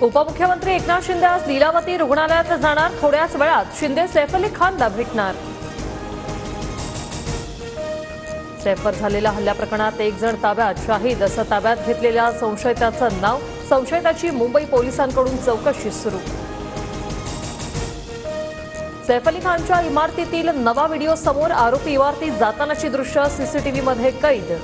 उपमुख्यमंत्री एकनाथ शिंदे आज लीलावती रुग्णालयात जाणार। थोड्याच वेळात शिंदे सैफ अली खानला भेटणार। सैफवर झालेल्या हल्ल्याप्रकरणात एक जण ताब्यात, शाहिद असं ताब्यात घेतलेल्या संशयिताचं नाव। संशयिताची मुंबई पोलिसांकडून चौकशी सुरू। सैफ अली खानच्या इमारतीतील नवा व्हिडिओ समोर, आरोपी इमारतीत जातानाची दृश्य सीसीटीव्हीमध्ये कैद।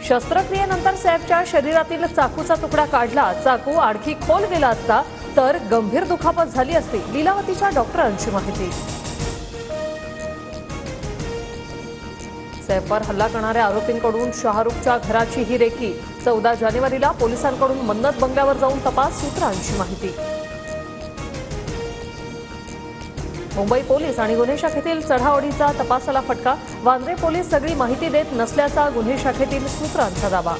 शस्त्रक्रियेनंतर सैफच्या शरीरातील चाकूचा तुकडा काढला। चाकू आणखी खोल गेला असता तर गंभीर दुखापत झाली असती, लीलावतीच्या डॉक्टरांची माहिती। सैफवर हल्ला करणाऱ्या आरोपींकडून शाहरुखच्या घराची ही रेकी। 14 जानेवारीला पोलिसांकडून मन्नत बंगल्यावर जाऊन तपास, सूत्रांची माहिती। मुंबई पोलीस आणि गुन्हे शाखेतील चढाओढीचा तपासाला फटका। वांद्रे पोलीस सगळी माहिती देत नसल्याचा गुन्हे शाखेतील सूत्रांचा दावा।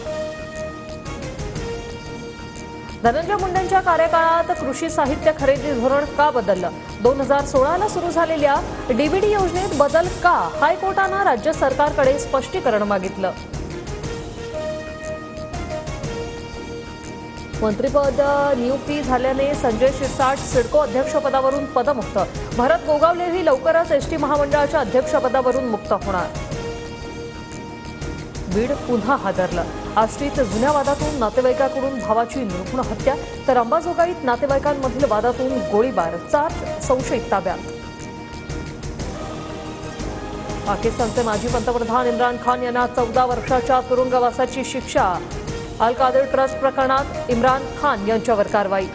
धनंजय मुंडेंच्या कार्यकाळात कृषी साहित्य खरेदी धोरण का बदललं? 2016ला सुरू झालेल्या डीबीडी योजनेत बदल का? हायकोर्टानं राज्य सरकारकडे स्पष्टीकरण मागितलं। मंत्रिपद नियुक्ती झाल्याने संजय शिरसाट सिडको अध्यक्षपदावरून पदमुक्त। भरत गोगावलेही लवकरच एसटी महामंडळाच्या अध्यक्षपदावरून मुक्त होणार। बीड पुन्हा हादरलं। आष्टीत जुन्या वादातून नातेवाईकाकडून भावाची निर्घृण हत्या, तर अंबाजोगाईत नातेवाईकांमधील वादातून गोळीबार। 4 संशयित ताब्यात। पाकिस्तानचे माजी पंतप्रधान इम्रान खान यांना 14 वर्षाच्या तुरुंगवासाची शिक्षा। अल कादर ट्रस्ट प्रकरणात इम्रान खान यांच्यावर कारवाई।